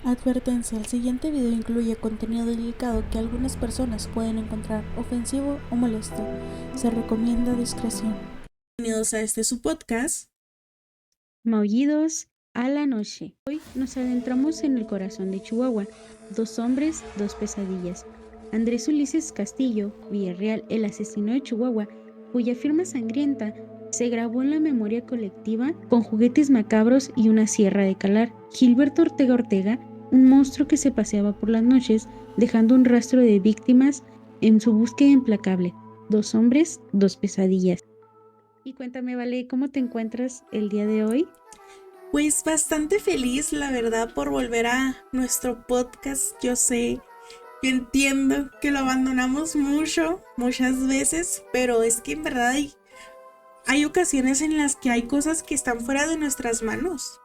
Advertencia, el siguiente video incluye contenido delicado que algunas personas pueden encontrar ofensivo o molesto. Se recomienda discreción. Bienvenidos a su podcast. Maullidos a la noche. Hoy nos adentramos en el corazón de Chihuahua. Dos hombres, dos pesadillas. Andrés Ulises Castillo Villarreal, el asesino de Chihuahua, cuya firma sangrienta se grabó en la memoria colectiva con juguetes macabros y una sierra de calar. Gilberto Ortega Ortega, un monstruo que se paseaba por las noches, dejando un rastro de víctimas en su búsqueda implacable. Dos hombres, dos pesadillas. Y cuéntame, Vale, ¿cómo te encuentras el día de hoy? Pues bastante feliz, la verdad, por volver a nuestro podcast. Yo entiendo que lo abandonamos muchas veces, pero es que en verdad hay ocasiones en las que hay cosas que están fuera de nuestras manos.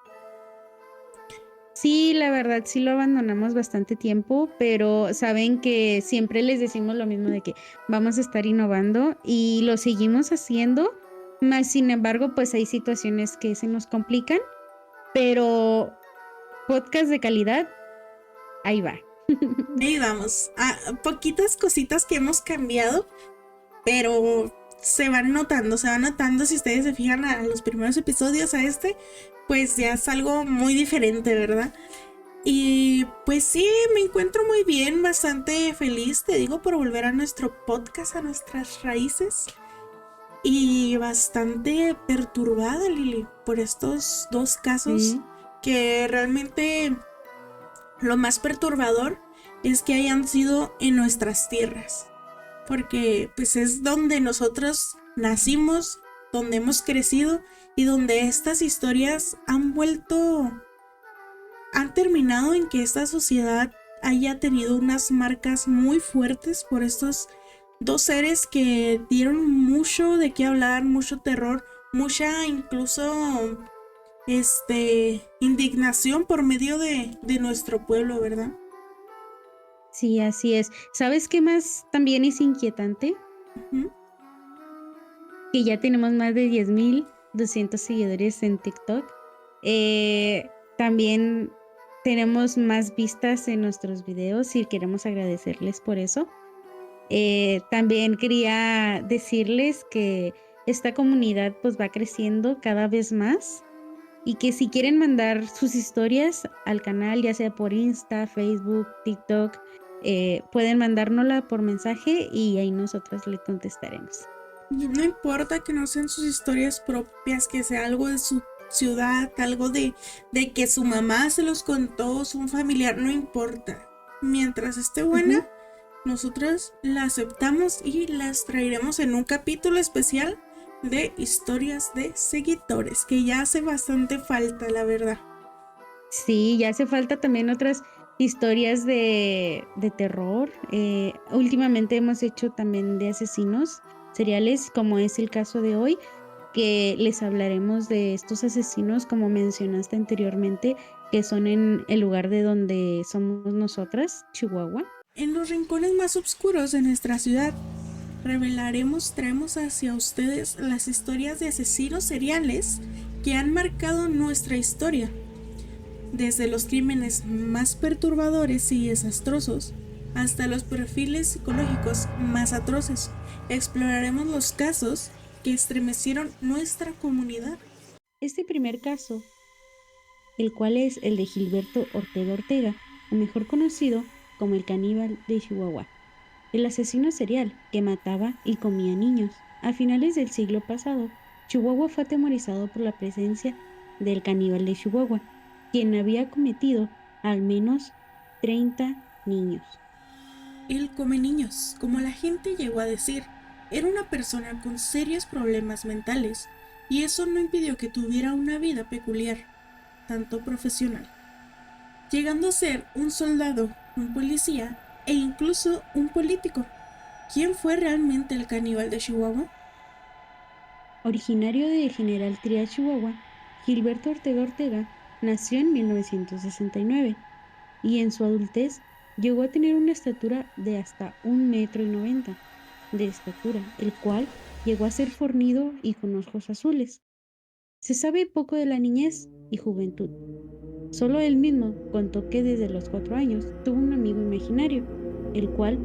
Sí, la verdad sí lo abandonamos bastante tiempo, pero saben que siempre les decimos lo mismo de que vamos a estar innovando y lo seguimos haciendo, más sin embargo, pues hay situaciones que se nos complican, pero podcast de calidad, ahí va. Ahí vamos, poquitas cositas que hemos cambiado, pero se van notando si ustedes se fijan a los primeros episodios pues ya es algo muy diferente, ¿verdad? Y pues sí, me encuentro muy bien, bastante feliz, te digo, por volver a nuestro podcast, a nuestras raíces. Y bastante perturbada, Lili, por estos dos casos Sí. que realmente lo más perturbador es que hayan sido en nuestras tierras. Porque pues es donde nosotros nacimos, donde hemos crecido y donde estas historias han terminado en que esta sociedad haya tenido unas marcas muy fuertes por estos dos seres que dieron mucho de qué hablar, mucho terror, mucha incluso indignación por medio de nuestro pueblo, ¿verdad? Sí, así es. ¿Sabes qué más también es inquietante? Ujú. Que ya tenemos más de 10,200 seguidores en TikTok. También tenemos más vistas en nuestros videos y queremos agradecerles por eso. También quería decirles que esta comunidad pues va creciendo cada vez más y que si quieren mandar sus historias al canal, ya sea por Insta, Facebook, TikTok, pueden mandárnosla por mensaje y ahí nosotros le contestaremos. Y no importa que no sean sus historias propias, que sea algo de su ciudad, algo de que su mamá se los contó, su familiar, no importa. Mientras esté buena, Ujú. nosotros la aceptamos y las traeremos en un capítulo especial de historias de seguidores, que ya hace bastante falta, la verdad. Sí, ya hace falta también otras historias de terror. Últimamente hemos hecho también de asesinos seriales, como es el caso de hoy, que les hablaremos de estos asesinos, como mencionaste anteriormente, que son en el lugar de donde somos nosotras, Chihuahua. En los rincones más oscuros de nuestra ciudad, traemos hacia ustedes las historias de asesinos seriales que han marcado nuestra historia. Desde los crímenes más perturbadores y desastrosos hasta los perfiles psicológicos más atroces, exploraremos los casos que estremecieron nuestra comunidad. Este primer caso, el cual es el de Gilberto Ortega Ortega, o mejor conocido como el caníbal de Chihuahua. El asesino serial que mataba y comía niños. A finales del siglo pasado, Chihuahua fue atemorizado por la presencia del caníbal de Chihuahua, quien había cometido al menos 30 niños. Él come niños, como la gente llegó a decir. Era una persona con serios problemas mentales y eso no impidió que tuviera una vida peculiar, tanto profesional, llegando a ser un soldado, un policía e incluso un político. ¿Quién fue realmente el caníbal de Chihuahua? Originario de General Trias, Chihuahua, Gilberto Ortega Ortega nació en 1969 y en su adultez llegó a tener una estatura de hasta 1,90 m de estatura, el cual llegó a ser fornido y con ojos azules. Se sabe poco de la niñez y juventud. Solo él mismo contó que desde los 4 años tuvo un amigo imaginario, el cual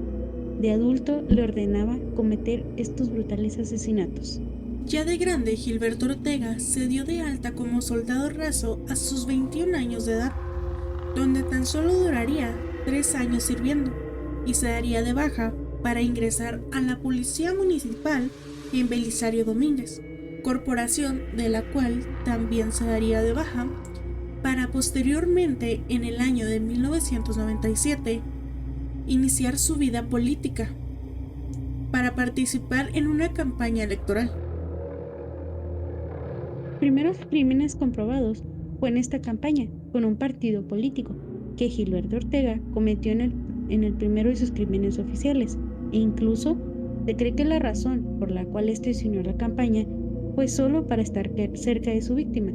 de adulto le ordenaba cometer estos brutales asesinatos. Ya de grande, Gilberto Ortega se dio de alta como soldado raso a sus 21 años de edad, donde tan solo duraría 3 años sirviendo y se daría de baja para ingresar a la Policía Municipal en Belisario Domínguez, corporación de la cual también se daría de baja para posteriormente, en el año de 1997, iniciar su vida política para participar en una campaña electoral. Primeros crímenes comprobados fue en esta campaña con un partido político que Gilberto Ortega cometió en el primero de sus crímenes oficiales, e incluso se cree que la razón por la cual este se unió a la campaña fue solo para estar cerca de su víctima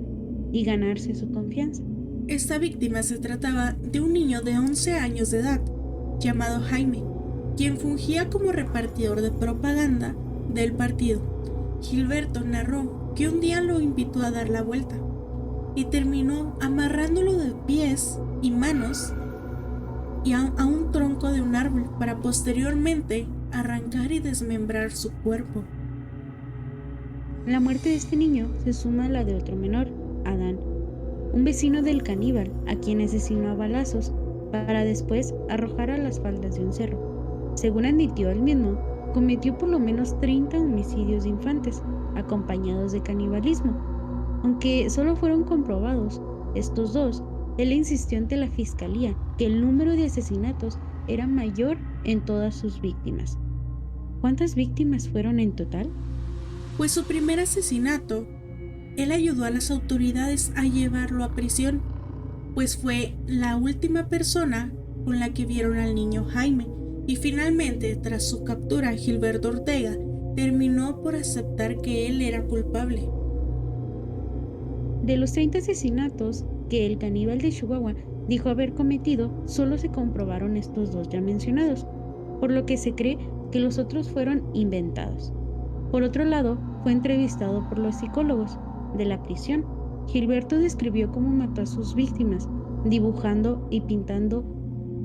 y ganarse su confianza. Esta víctima se trataba de un niño de 11 años de edad, llamado Jaime, quien fungía como repartidor de propaganda del partido. Gilberto narró que un día lo invitó a dar la vuelta y terminó amarrándolo de pies y manos y a un tronco de un árbol para posteriormente arrancar y desmembrar su cuerpo. La muerte de este niño se suma a la de otro menor, Adán, un vecino del caníbal a quien asesinó a balazos para después arrojar a las faldas de un cerro. Según admitió él mismo, cometió por lo menos 30 homicidios de infantes, acompañados de canibalismo. Aunque solo fueron comprobados estos dos, él insistió ante la fiscalía que el número de asesinatos era mayor en todas sus víctimas. ¿Cuántas víctimas fueron en total? Pues su primer asesinato, él ayudó a las autoridades a llevarlo a prisión, pues fue la última persona con la que vieron al niño Jaime, y finalmente, tras su captura, Gilberto Ortega terminó por aceptar que él era culpable. De los 30 asesinatos que el caníbal de Chihuahua dijo haber cometido, solo se comprobaron estos dos ya mencionados, por lo que se cree que los otros fueron inventados. Por otro lado, fue entrevistado por los psicólogos de la prisión. Gilberto describió cómo mató a sus víctimas, dibujando y pintando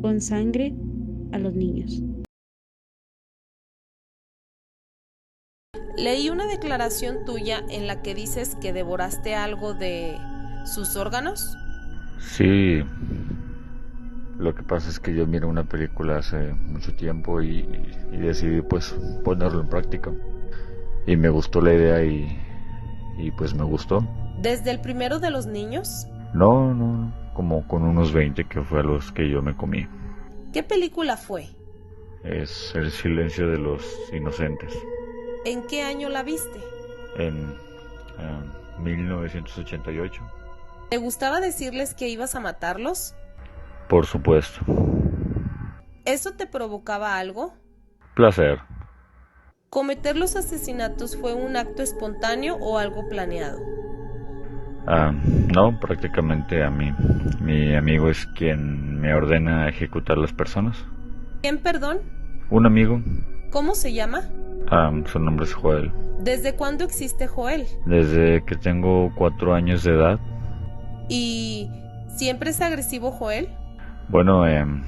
con sangre a los niños. Leí una declaración tuya en la que dices que devoraste algo de sus órganos. Sí, lo que pasa es que yo miré una película hace mucho tiempo y decidí pues ponerlo en práctica. Y me gustó la idea y pues me gustó. ¿Desde el primero de los niños? No, como con unos 20 que fue a los que yo me comí. ¿Qué película fue? Es El silencio de los inocentes. ¿En qué año la viste? En 1988. ¿Te gustaba decirles que ibas a matarlos? Por supuesto. ¿Eso te provocaba algo? Placer. ¿Cometer los asesinatos fue un acto espontáneo o algo planeado? No, prácticamente a mí. Mi amigo es quien me ordena ejecutar las personas. ¿Quién, perdón? Un amigo. ¿Cómo se llama? Su nombre es Joel. ¿Desde cuándo existe Joel? Desde que tengo 4 años de edad. ¿Y siempre es agresivo Joel? Bueno, en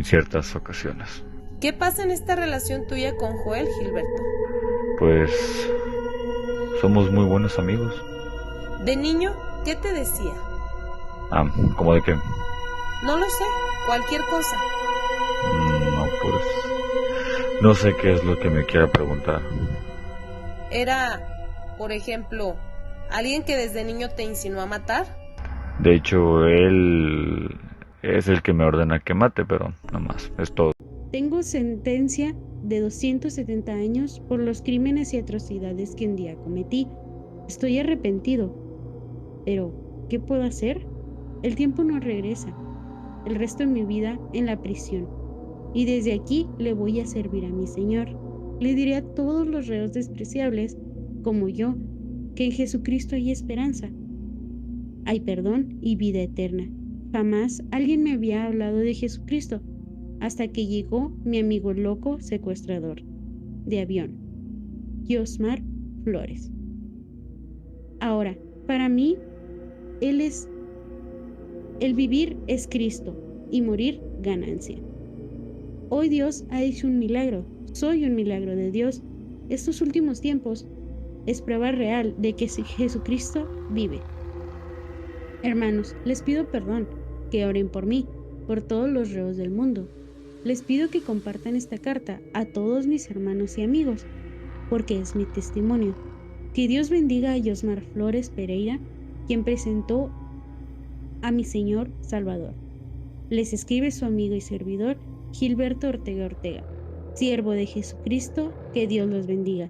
ciertas ocasiones. ¿Qué pasa en esta relación tuya con Joel, Gilberto? Pues somos muy buenos amigos. De niño, ¿qué te decía? ¿Cómo de qué? No lo sé, cualquier cosa. No, pues no sé qué es lo que me quiera preguntar. Era, por ejemplo, alguien que desde niño te insinuó a matar. De hecho, él es el que me ordena que mate, pero no más, es todo. Tengo sentencia de 270 años por los crímenes y atrocidades que un día cometí. Estoy arrepentido. Pero, ¿qué puedo hacer? El tiempo no regresa. El resto de mi vida en la prisión. Y desde aquí le voy a servir a mi Señor. Le diré a todos los reos despreciables, como yo, que en Jesucristo hay esperanza. Hay perdón y vida eterna. Jamás alguien me había hablado de Jesucristo, hasta que llegó mi amigo loco secuestrador de avión, Yosmar Flores. Ahora, para mí, él es El vivir es Cristo y morir ganancia. Hoy Dios ha hecho un milagro. Soy un milagro de Dios. Estos últimos tiempos es prueba real de que Jesucristo vive. Hermanos, les pido perdón, que oren por mí, por todos los reos del mundo. Les pido que compartan esta carta a todos mis hermanos y amigos, porque es mi testimonio. Que Dios bendiga a Yosmar Flores Pereira, quien presentó a mi Señor Salvador. Les escribe su amigo y servidor, Gilberto Ortega Ortega, siervo de Jesucristo, que Dios los bendiga.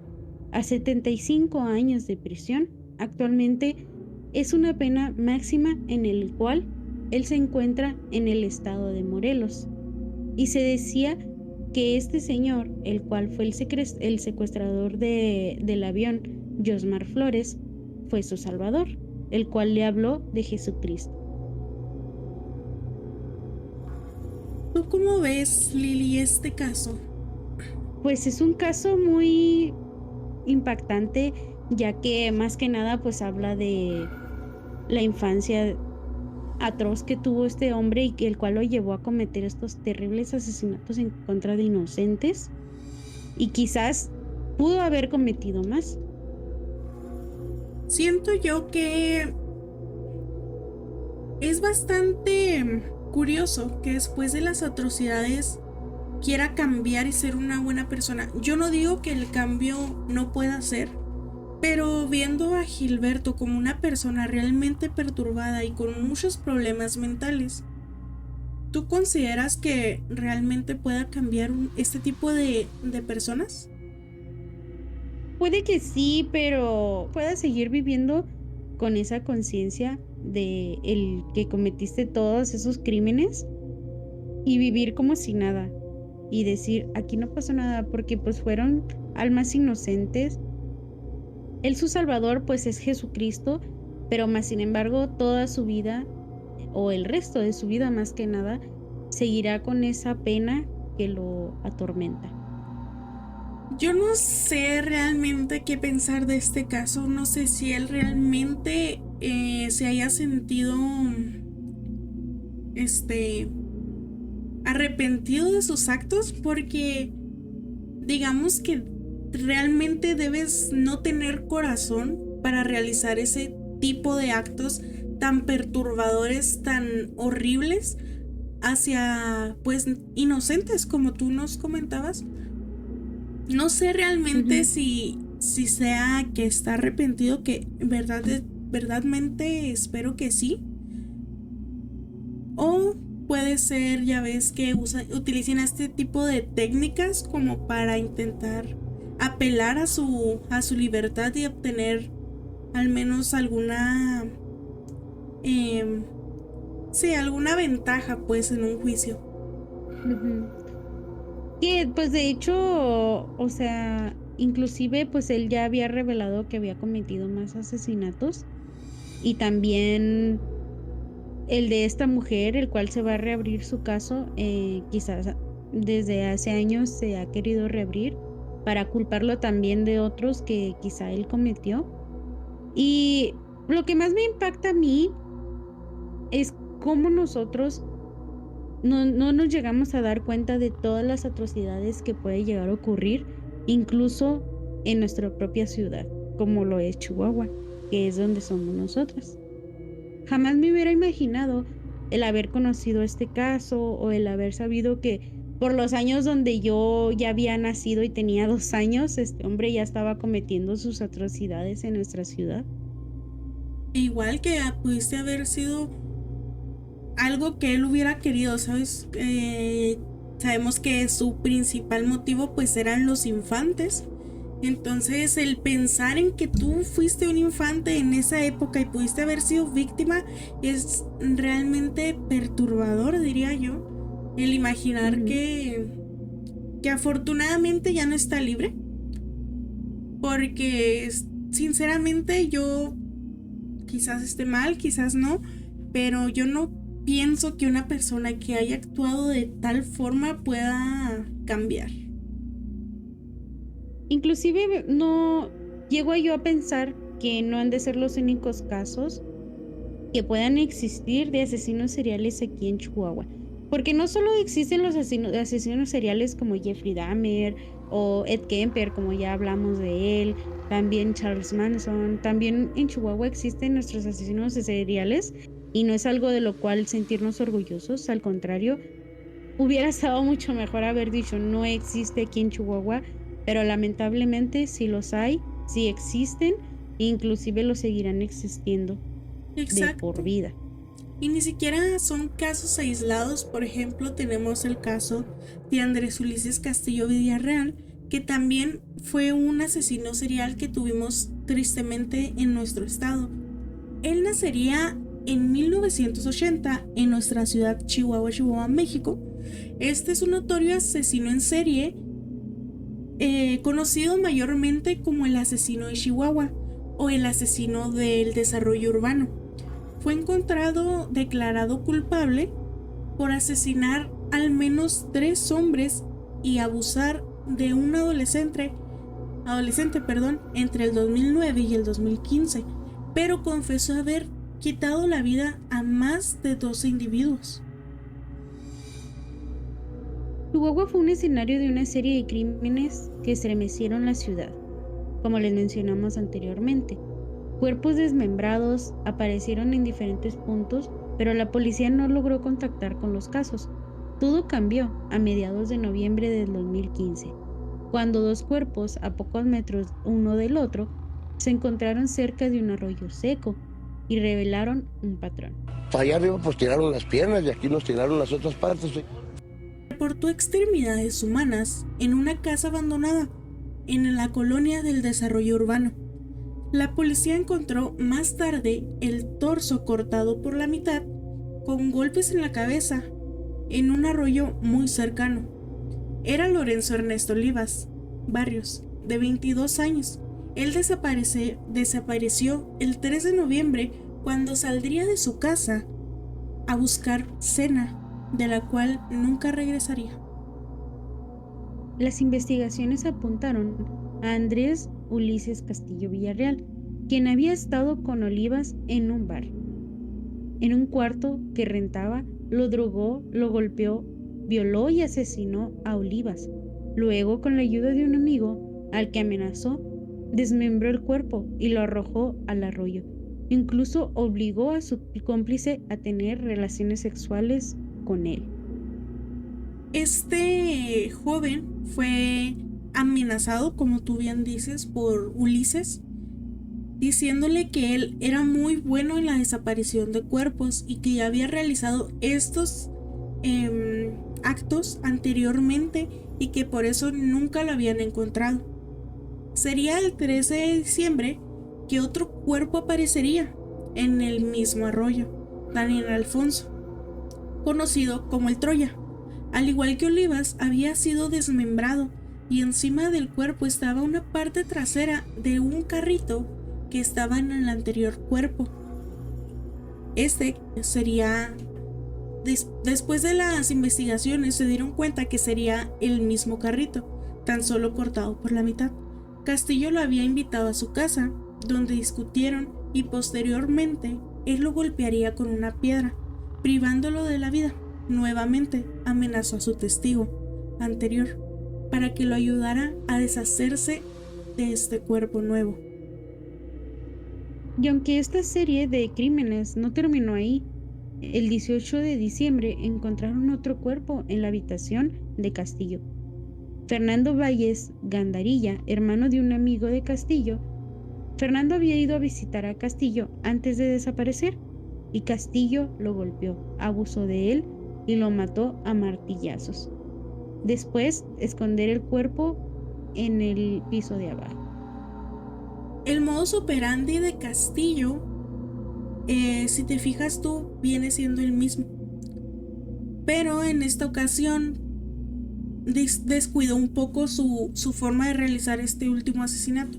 A 75 años de prisión, actualmente es una pena máxima en el cual él se encuentra en el estado de Morelos. Y se decía que este señor, el cual fue el secuestrador del avión, Yosmar Flores, fue su salvador, el cual le habló de Jesucristo. ¿Tú cómo ves, Lili, este caso? Pues es un caso muy impactante, ya que más que nada pues habla de la infancia atroz que tuvo este hombre y el cual lo llevó a cometer estos terribles asesinatos en contra de inocentes, y quizás pudo haber cometido más. Siento yo que es bastante curioso que después de las atrocidades quiera cambiar y ser una buena persona. Yo no digo que el cambio no pueda ser, pero viendo a Gilberto como una persona realmente perturbada y con muchos problemas mentales, ¿tú consideras que realmente pueda cambiar este tipo de personas? Puede que sí, pero pueda seguir viviendo con esa conciencia de el que cometiste todos esos crímenes y vivir como si nada y decir, aquí no pasó nada, porque pues fueron almas inocentes. Él, su salvador, pues es Jesucristo, pero más sin embargo toda su vida, o el resto de su vida más que nada, seguirá con esa pena que lo atormenta. Yo no sé realmente qué pensar de este caso. No sé si él realmente se haya sentido arrepentido de sus actos, porque digamos que realmente debes no tener corazón para realizar ese tipo de actos tan perturbadores, tan horribles hacia pues inocentes, como tú nos comentabas. No sé realmente si sea que está arrepentido, que verdaderamente espero que sí. O puede ser, ya ves, que utilicen este tipo de técnicas como para intentar apelar a su libertad y obtener al menos alguna alguna ventaja pues en un juicio. Que pues de hecho, o sea, inclusive pues él ya había revelado que había cometido más asesinatos, y también el de esta mujer, el cual se va a reabrir su caso, quizás desde hace años se ha querido reabrir para culparlo también de otros que quizá él cometió. Y lo que más me impacta a mí es cómo nosotros no nos llegamos a dar cuenta de todas las atrocidades que puede llegar a ocurrir, incluso en nuestra propia ciudad, como lo es Chihuahua, que es donde somos nosotras. Jamás me hubiera imaginado el haber conocido este caso, o el haber sabido que por los años donde yo ya había nacido y tenía 2 años, este hombre ya estaba cometiendo sus atrocidades en nuestra ciudad. Igual que pudiste haber sido algo que él hubiera querido, ¿sabes? Sabemos que su principal motivo pues eran los infantes. Entonces el pensar en que tú fuiste un infante en esa época y pudiste haber sido víctima es realmente perturbador, diría yo. El imaginar que afortunadamente ya no está libre. Porque sinceramente yo quizás esté mal, quizás no, pero yo no pienso que una persona que haya actuado de tal forma pueda cambiar. Inclusive no llego yo a pensar que no han de ser los únicos casos, que puedan existir de asesinos seriales aquí en Chihuahua. Porque no solo existen los asesinos seriales como Jeffrey Dahmer o Ed Kemper, como ya hablamos de él, también Charles Manson, también en Chihuahua existen nuestros asesinos seriales y no es algo de lo cual sentirnos orgullosos, al contrario, hubiera estado mucho mejor haber dicho no existe aquí en Chihuahua, pero lamentablemente sí los hay, sí existen e inclusive los seguirán existiendo de por vida. Y ni siquiera son casos aislados. Por ejemplo, tenemos el caso de Andrés Ulises Castillo Villarreal, que también fue un asesino serial que tuvimos tristemente en nuestro estado. Él nacería en 1980 en nuestra ciudad Chihuahua, México. Este es un notorio asesino en serie, conocido mayormente como el asesino de Chihuahua o el asesino del desarrollo urbano. Fue encontrado declarado culpable por asesinar al menos 3 hombres y abusar de un adolescente, entre el 2009 y el 2015, pero confesó haber quitado la vida a más de 12 individuos. Chihuahua fue un escenario de una serie de crímenes que estremecieron la ciudad, como les mencionamos anteriormente. Cuerpos desmembrados aparecieron en diferentes puntos, pero la policía no logró contactar con los casos. Todo cambió a mediados de noviembre del 2015, cuando 2 cuerpos a pocos metros uno del otro se encontraron cerca de un arroyo seco y revelaron un patrón. Allá arriba pues tiraron las piernas y aquí nos tiraron las otras partes. Reportó extremidades humanas en una casa abandonada en la colonia del desarrollo urbano. La policía encontró más tarde el torso cortado por la mitad con golpes en la cabeza en un arroyo muy cercano. Era Lorenzo Ernesto Olivas Barrios, de 22 años. Él desapareció el 3 de noviembre cuando saldría de su casa a buscar cena, de la cual nunca regresaría. Las investigaciones apuntaron a Andrés Ulises Castillo Villarreal, quien había estado con Olivas en un bar. En un cuarto que rentaba, lo drogó, lo golpeó, violó y asesinó a Olivas. Luego, con la ayuda de un amigo al que amenazó, desmembró el cuerpo y lo arrojó al arroyo. Incluso obligó a su cómplice a tener relaciones sexuales con él. Este joven fue amenazado, como tú bien dices, por Ulises, diciéndole que él era muy bueno en la desaparición de cuerpos y que ya había realizado estos actos anteriormente y que por eso nunca lo habían encontrado. Sería el 13 de diciembre que otro cuerpo aparecería en el mismo arroyo, Daniel Alfonso, conocido como el Troya. Al igual que Olivas, había sido desmembrado y encima del cuerpo estaba una parte trasera de un carrito que estaba en el anterior cuerpo. Este sería... Después de las investigaciones se dieron cuenta que sería el mismo carrito, tan solo cortado por la mitad. Castillo lo había invitado a su casa, donde discutieron y posteriormente él lo golpearía con una piedra, privándolo de la vida. Nuevamente amenazó a su testigo anterior para que lo ayudara a deshacerse de este cuerpo nuevo. Y aunque esta serie de crímenes no terminó ahí, el 18 de diciembre encontraron otro cuerpo en la habitación de Castillo. Fernando Valles Gandarilla, hermano de un amigo de Castillo. Fernando había ido a visitar a Castillo antes de desaparecer y Castillo lo golpeó, abusó de él y lo mató a martillazos. Después, esconder el cuerpo en el piso de abajo. El modus operandi de Castillo, si te fijas tú, viene siendo el mismo. Pero en esta ocasión descuidó un poco su forma de realizar este último asesinato,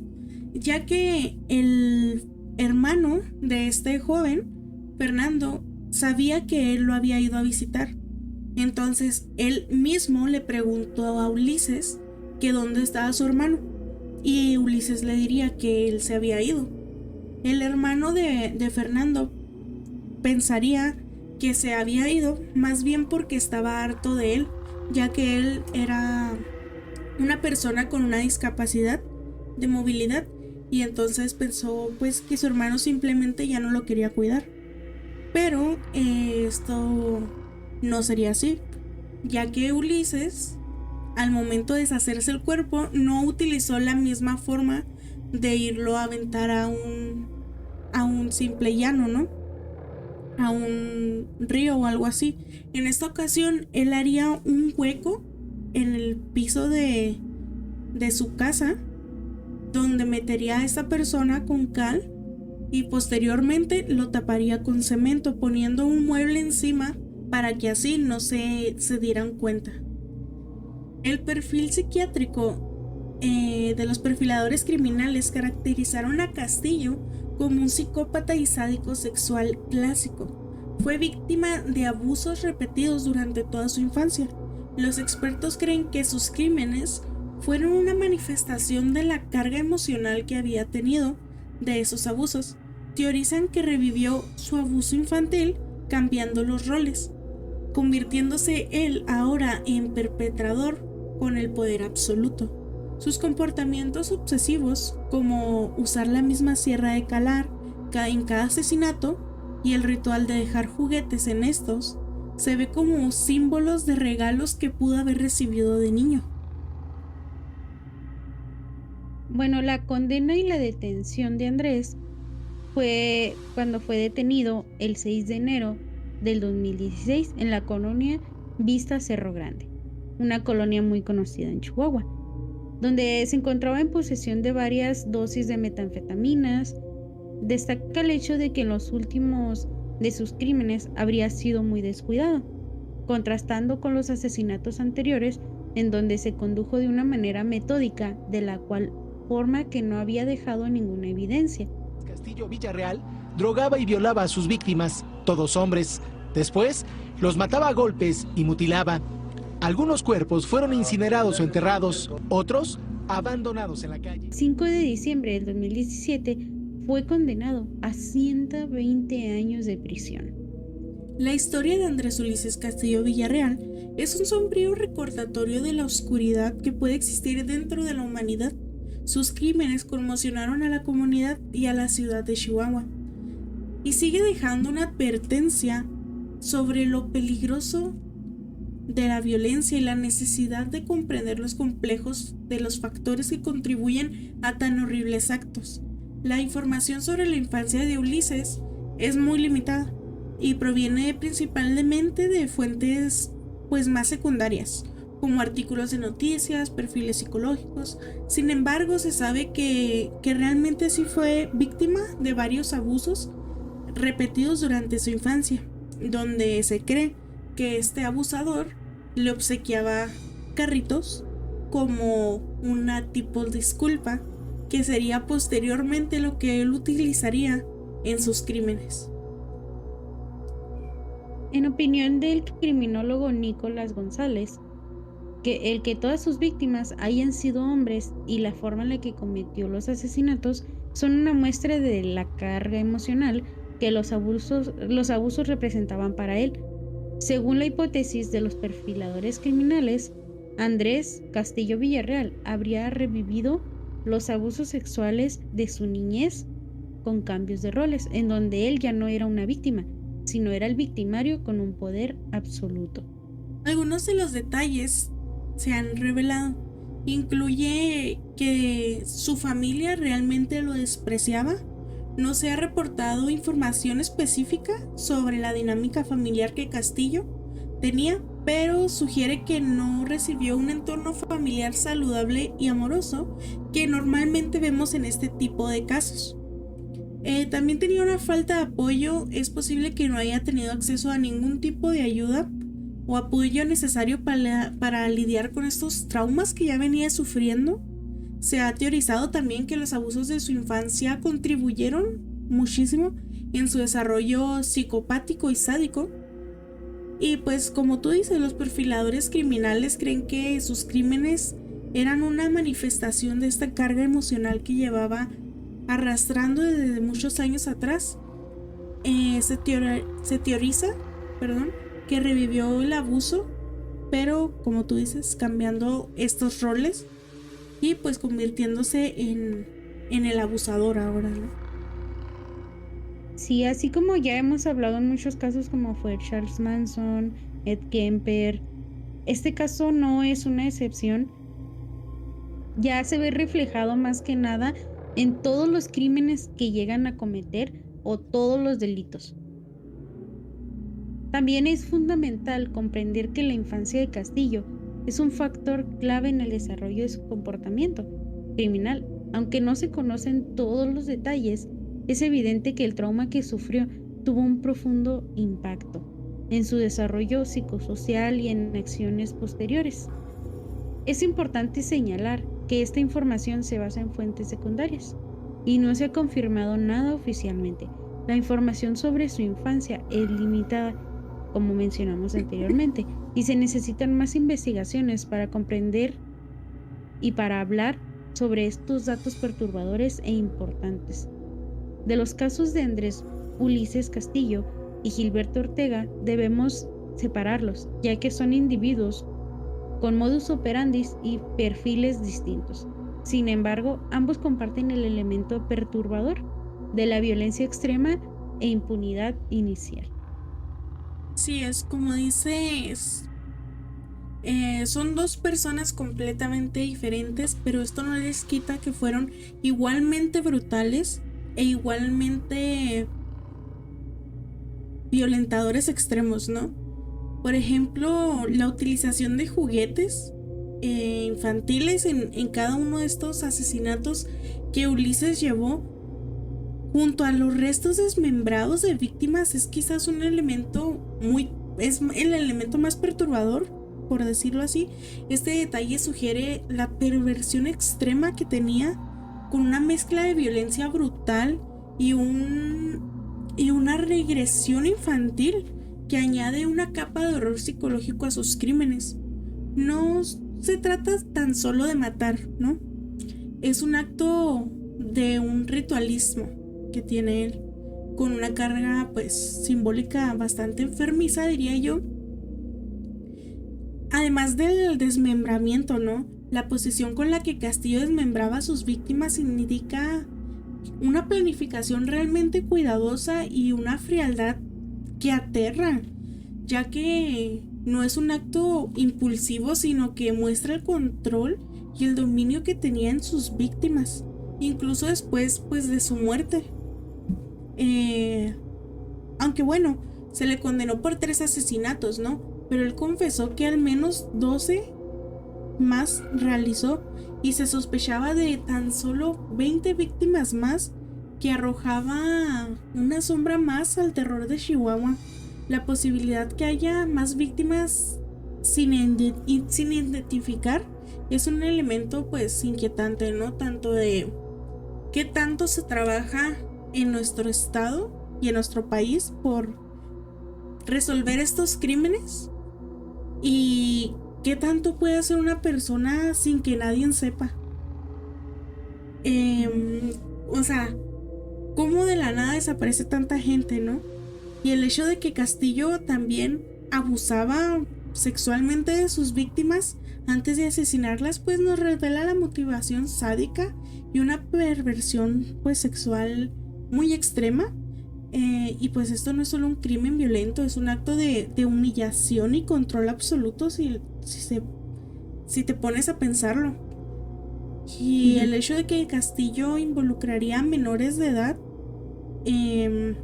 ya que el hermano de este joven, Fernando, sabía que él lo había ido a visitar. Entonces él mismo le preguntó a Ulises que dónde estaba su hermano y Ulises le diría que él se había ido. El hermano de Fernando pensaría que se había ido más bien porque estaba harto de él, ya que él era una persona con una discapacidad de movilidad y entonces pensó pues que su hermano simplemente ya no lo quería cuidar. Pero esto no sería así, ya que Ulises, al momento de deshacerse el cuerpo, no utilizó la misma forma de irlo a aventar a un simple llano, ¿no? A un río o algo así. En esta ocasión, él haría un hueco en el piso de su casa, donde metería a esta persona con cal y posteriormente lo taparía con cemento, poniendo un mueble encima para que así no se dieran cuenta. El perfil psiquiátrico de los perfiladores criminales caracterizaron a Castillo como un psicópata y sádico sexual clásico. Fue víctima de abusos repetidos durante toda su infancia. Los expertos creen que sus crímenes fueron una manifestación de la carga emocional que había tenido de esos abusos. Teorizan que revivió su abuso infantil cambiando los roles, convirtiéndose él ahora en perpetrador con el poder absoluto. Sus comportamientos obsesivos, como usar la misma sierra de calar en cada asesinato y el ritual de dejar juguetes en estos, se ve como símbolos de regalos que pudo haber recibido de niño. Bueno, la condena y la detención de Andrés fue cuando fue detenido el 6 de enero del 2016 en la colonia Vista Cerro Grande, una colonia muy conocida en Chihuahua, donde se encontraba en posesión de varias dosis de metanfetaminas. Destaca el hecho de que en los últimos de sus crímenes habría sido muy descuidado, contrastando con los asesinatos anteriores en donde se condujo de una manera metódica, de la cual forma que no había dejado ninguna evidencia. Castillo Villarreal drogaba y violaba a sus víctimas, todos hombres. Después los mataba a golpes y mutilaba. Algunos cuerpos fueron incinerados o enterrados, otros abandonados en la calle. 5 de diciembre del 2017 fue condenado a 120 años de prisión. La historia de Andrés Ulises Castillo Villarreal es un sombrío recordatorio de la oscuridad que puede existir dentro de la humanidad. Sus crímenes conmocionaron a la comunidad y a la ciudad de Chihuahua, y sigue dejando una advertencia sobre lo peligroso de la violencia y la necesidad de comprender los complejos de los factores que contribuyen a tan horribles actos. La información sobre la infancia de Ulises es muy limitada y proviene principalmente de fuentes más secundarias, como artículos de noticias, perfiles psicológicos. Sin embargo, se sabe que realmente sí fue víctima de varios abusos repetidos durante su infancia, donde se cree que este abusador le obsequiaba carritos como una tipo de disculpa, que sería posteriormente lo que él utilizaría en sus crímenes. En opinión del criminólogo Nicolás González, que todas sus víctimas hayan sido hombres y la forma en la que cometió los asesinatos son una muestra de la carga emocional que los abusos representaban para él. Según la hipótesis de los perfiladores criminales, Andrés Castillo Villarreal habría revivido los abusos sexuales de su niñez con cambios de roles, en donde él ya no era una víctima, sino era el victimario con un poder absoluto. Algunos de los detalles se han revelado. Incluye que su familia realmente lo despreciaba. No se ha reportado información específica sobre la dinámica familiar que Castillo tenía, pero sugiere que no recibió un entorno familiar saludable y amoroso que normalmente vemos en este tipo de casos. También tenía una falta de apoyo. Es posible que no haya tenido acceso a ningún tipo de ayuda o apoyo necesario para lidiar con estos traumas que ya venía sufriendo. Se ha teorizado también que los abusos de su infancia contribuyeron muchísimo en su desarrollo psicopático y sádico. Y pues como tú dices, los perfiladores criminales creen que sus crímenes eran una manifestación de esta carga emocional que llevaba arrastrando desde muchos años atrás. se teoriza, perdón, que revivió el abuso, pero como tú dices, cambiando estos roles y pues convirtiéndose en el abusador ahora, ¿no? Sí, así como ya hemos hablado en muchos casos como fue Charles Manson, Ed Kemper, este caso no es una excepción. Ya se ve reflejado más que nada en todos los crímenes que llegan a cometer o todos los delitos. También es fundamental comprender que la infancia de Castillo es un factor clave en el desarrollo de su comportamiento criminal. Aunque no se conocen todos los detalles, es evidente que el trauma que sufrió tuvo un profundo impacto en su desarrollo psicosocial y en acciones posteriores. Es importante señalar que esta información se basa en fuentes secundarias y no se ha confirmado nada oficialmente. La información sobre su infancia es limitada, como mencionamos anteriormente, y se necesitan más investigaciones para comprender y para hablar sobre estos datos perturbadores e importantes. De los casos de Andrés Ulises Castillo y Gilberto Ortega debemos separarlos, ya que son individuos con modus operandi y perfiles distintos. Sin embargo, ambos comparten el elemento perturbador de la violencia extrema e impunidad inicial. Sí, es como dices, son dos personas completamente diferentes, pero esto no les quita que fueron igualmente brutales e igualmente violentadores extremos, ¿no? Por ejemplo, la utilización de juguetes infantiles en cada uno de estos asesinatos que Ulises llevó junto a los restos desmembrados de víctimas es quizás un elemento es el elemento más perturbador, por decirlo así. Este detalle sugiere la perversión extrema que tenía, con una mezcla de violencia brutal y una regresión infantil que añade una capa de horror psicológico a sus crímenes. No se trata tan solo de matar, ¿no? Es un acto de un ritualismo que tiene él, con una carga pues simbólica bastante enfermiza, diría yo. Además del desmembramiento, ¿no? La posición con la que Castillo desmembraba a sus víctimas indica una planificación realmente cuidadosa y una frialdad que aterra, ya que no es un acto impulsivo, sino que muestra el control y el dominio que tenía en sus víctimas, incluso después pues de su muerte. Aunque bueno, se le condenó por 3 asesinatos, ¿no? Pero él confesó que al menos 12 más realizó y se sospechaba de tan solo 20 víctimas más, que arrojaba una sombra más al terror de Chihuahua. La posibilidad que haya más víctimas sin identificar es un elemento pues inquietante, ¿no? Tanto de qué tanto se trabaja en nuestro estado y en nuestro país por resolver estos crímenes, y qué tanto puede hacer una persona sin que nadie sepa. O sea, cómo de la nada desaparece tanta gente, ¿no? Y el hecho de que Castillo también abusaba sexualmente de sus víctimas antes de asesinarlas, pues nos revela la motivación sádica y una perversión pues sexual muy extrema. Y pues esto no es solo un crimen violento, es un acto de humillación y control absoluto si te pones a pensarlo. Y el hecho de que Castillo involucraría a menores de edad en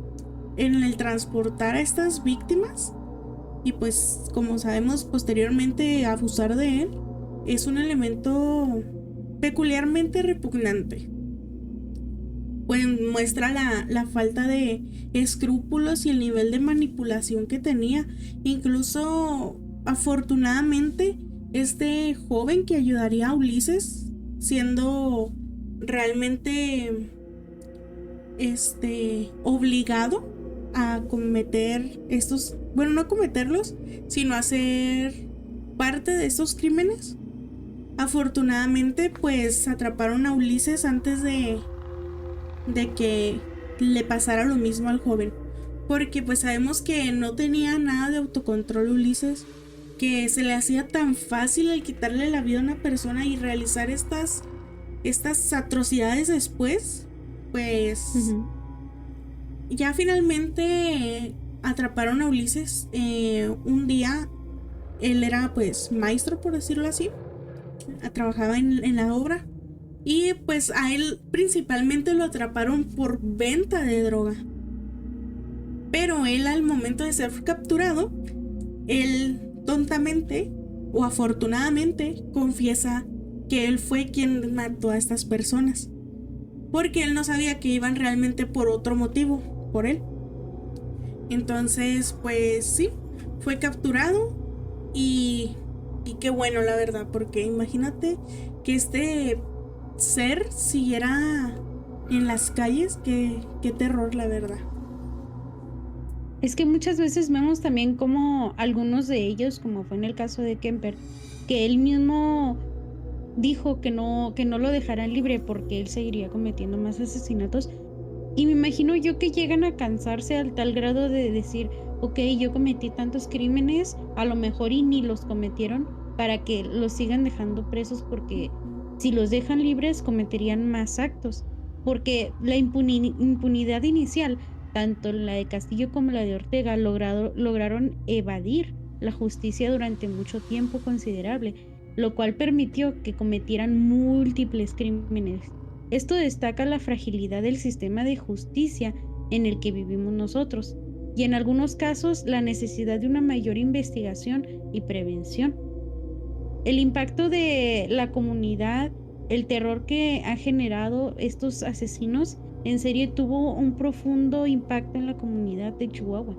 el transportar a estas víctimas y pues como sabemos posteriormente abusar de él, es un elemento peculiarmente repugnante. Pues muestra la falta de escrúpulos y el nivel de manipulación que tenía. Incluso afortunadamente este joven que ayudaría a Ulises, siendo realmente obligado a cometer estos, bueno, no cometerlos, sino a ser parte de estos crímenes. Afortunadamente pues atraparon a Ulises antes de que le pasara lo mismo al joven. porque pues sabemos que no tenía nada de autocontrol Ulises, que se le hacía tan fácil el quitarle la vida a una persona y realizar estas atrocidades después. Pues ya finalmente atraparon a Ulises. Un día él era pues maestro, por decirlo así, trabajaba en la obra, y pues a él principalmente lo atraparon por venta de droga. Pero él, al momento de ser capturado, él tontamente o afortunadamente confiesa que él fue quien mató a estas personas, porque él no sabía que iban realmente por otro motivo, por él. Entonces pues sí, fue capturado y qué bueno, la verdad, porque imagínate que este ser siguiera en las calles. Qué terror, la verdad. Es que muchas veces vemos también como algunos de ellos, como fue en el caso de Kemper, que él mismo dijo que no lo dejarán libre porque él seguiría cometiendo más asesinatos. Y me imagino yo que llegan a cansarse al tal grado de decir, ok, yo cometí tantos crímenes, a lo mejor y ni los cometieron, para que los sigan dejando presos, porque si los dejan libres cometerían más actos. Porque la impunidad inicial, tanto la de Castillo como la de Ortega, lograron evadir la justicia durante mucho tiempo considerable, lo cual permitió que cometieran múltiples crímenes. Esto destaca la fragilidad del sistema de justicia en el que vivimos nosotros, y en algunos casos la necesidad de una mayor investigación y prevención. El impacto de la comunidad, el terror que han generado estos asesinos en serie tuvo un profundo impacto en la comunidad de Chihuahua,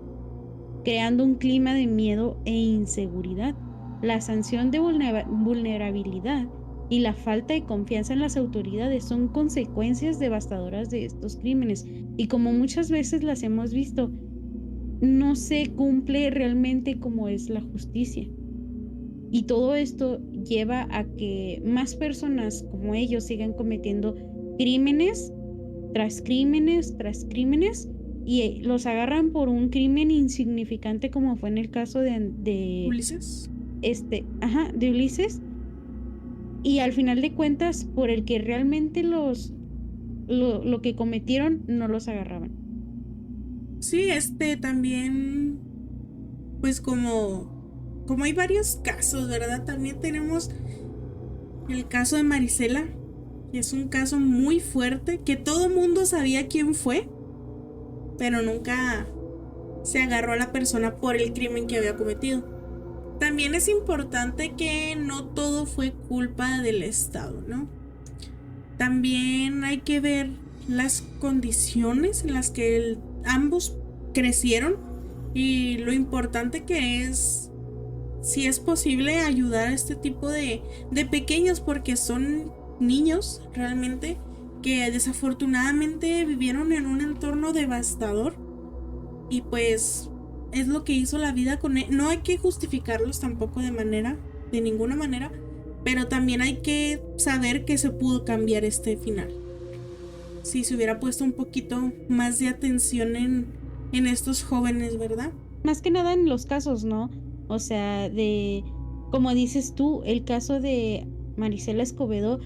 creando un clima de miedo e inseguridad. La sanción de vulnerabilidad y la falta de confianza en las autoridades son consecuencias devastadoras de estos crímenes, y como muchas veces las hemos visto, no se cumple realmente como es la justicia. Y todo esto lleva a que más personas como ellos sigan cometiendo crímenes tras crímenes tras crímenes, y los agarran por un crimen insignificante como fue en el caso de Ulises. De Ulises, y al final de cuentas por el que realmente lo que cometieron no los agarraban. Sí, también, pues como hay varios casos, ¿verdad? También tenemos el caso de Marisela, que es un caso muy fuerte, que todo mundo sabía quién fue, pero nunca se agarró a la persona por el crimen que había cometido. También es importante que no todo fue culpa del Estado, ¿no? También hay que ver las condiciones en las que ambos crecieron y lo importante que es, si es posible, ayudar a este tipo de pequeños, porque son niños realmente que desafortunadamente vivieron en un entorno devastador, y pues es lo que hizo la vida con él. No hay que justificarlos tampoco de ninguna manera, pero también hay que saber que se pudo cambiar este final si se hubiera puesto un poquito más de atención en estos jóvenes, ¿verdad? Más que nada en los casos, ¿no? O sea, como dices tú, el caso de Marisela Escobedo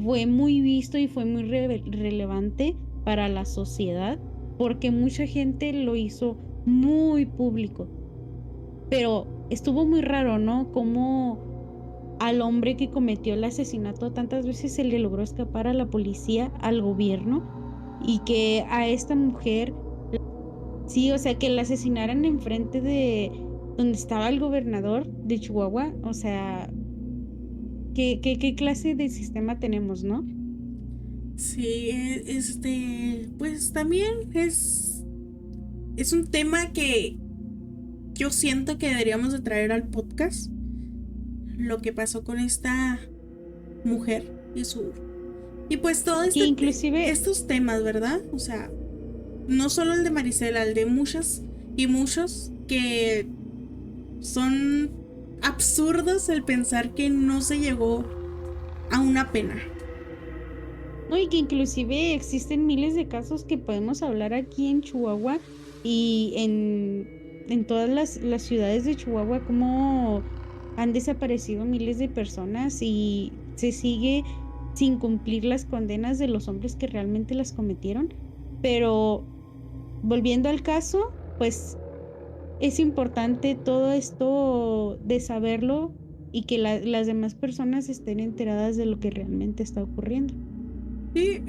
fue muy visto y fue muy relevante para la sociedad, porque mucha gente lo hizo muy público. Pero estuvo muy raro, ¿no? Como al hombre que cometió el asesinato tantas veces se le logró escapar a la policía, al gobierno, y que a esta mujer, sí, o sea, que la asesinaran enfrente de donde estaba el gobernador de Chihuahua. O sea, ¿qué clase de sistema tenemos, no? Sí, pues también es un tema que yo siento que deberíamos de traer al podcast, lo que pasó con esta mujer y pues todo inclusive estos temas, ¿verdad? O sea, no solo el de Marisela, el de muchas y muchos que son absurdos, el pensar que no se llegó a una pena. No, y que inclusive existen miles de casos que podemos hablar aquí en Chihuahua Y en todas las ciudades de Chihuahua, como han desaparecido miles de personas y se sigue sin cumplir las condenas de los hombres que realmente las cometieron. Pero volviendo al caso, pues es importante todo esto de saberlo y que las demás personas estén enteradas de lo que realmente está ocurriendo. Sí,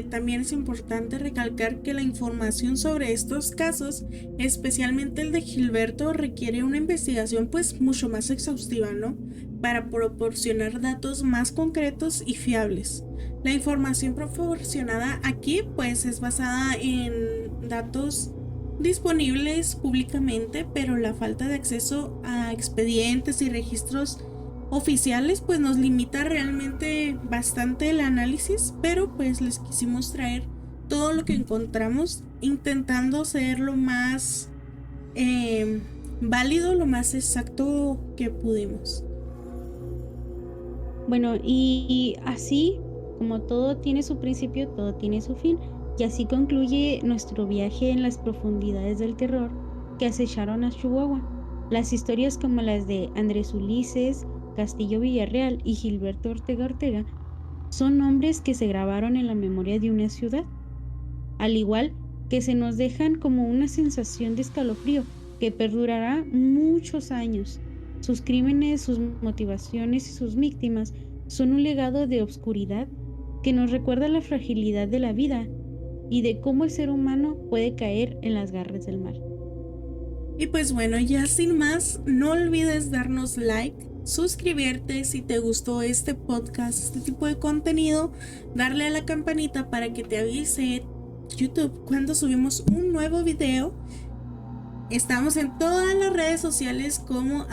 también es importante recalcar que la información sobre estos casos, especialmente el de Gilberto, requiere una investigación pues mucho más exhaustiva, ¿no? Para proporcionar datos más concretos y fiables. La información proporcionada aquí pues es basada en datos disponibles públicamente, pero la falta de acceso a expedientes y registros oficiales pues nos limita realmente bastante el análisis, pero pues les quisimos traer todo lo que encontramos, intentando ser lo más válido, lo más exacto que pudimos. Bueno, y así como todo tiene su principio, todo tiene su fin, y así concluye nuestro viaje en las profundidades del terror que acecharon a Chihuahua. Las historias como las de Andrés Ulises Castillo Villarreal y Gilberto Ortega Ortega son nombres que se grabaron en la memoria de una ciudad, al igual que se nos dejan como una sensación de escalofrío que perdurará muchos años. Sus crímenes, sus motivaciones y sus víctimas son un legado de oscuridad que nos recuerda la fragilidad de la vida y de cómo el ser humano puede caer en las garras del mal. Y pues bueno, ya sin más, no olvides darnos like, suscribirte si te gustó este podcast, este tipo de contenido, darle a la campanita para que te avise YouTube cuando subimos un nuevo video. Estamos en todas las redes sociales como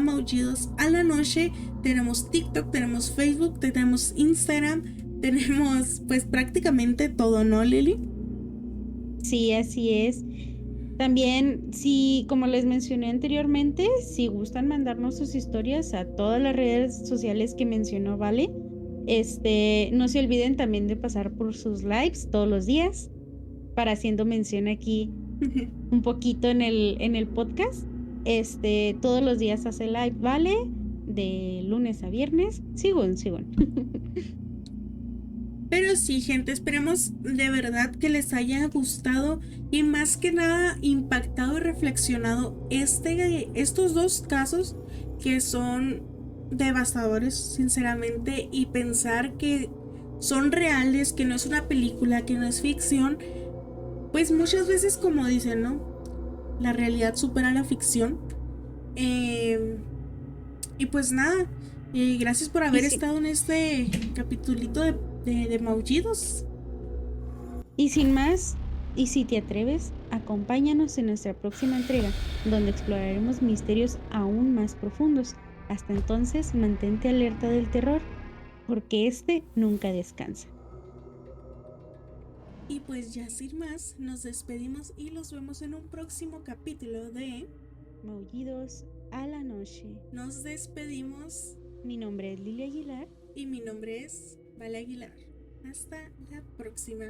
@maullidosalanoche. Tenemos TikTok, tenemos Facebook, tenemos Instagram, tenemos pues prácticamente todo, ¿no, Lili? Sí, así es. También, si, como les mencioné anteriormente, si gustan mandarnos sus historias a todas las redes sociales que mencionó Vale, no se olviden también de pasar por sus lives todos los días, para haciendo mención aquí un poquito en el podcast. Todos los días hace live Vale, de lunes a viernes. Sigan. Pero sí, gente, esperemos de verdad que les haya gustado y más que nada impactado y reflexionado estos dos casos que son devastadores, sinceramente, y pensar que son reales, que no es una película, que no es ficción, pues muchas veces, como dicen, ¿no? La realidad supera la ficción. Y pues nada, gracias por haber estado en este capitulito de Maullidos. Y sin más, y si te atreves, acompáñanos en nuestra próxima entrega, donde exploraremos misterios aún más profundos. Hasta entonces, mantente alerta del terror, porque nunca descansa. Y pues ya sin más, nos despedimos y los vemos en un próximo capítulo de Maullidos a la noche. Nos despedimos. Mi nombre es Lili Aguilar. Y mi nombre es Vale Aguilar. Hasta la próxima.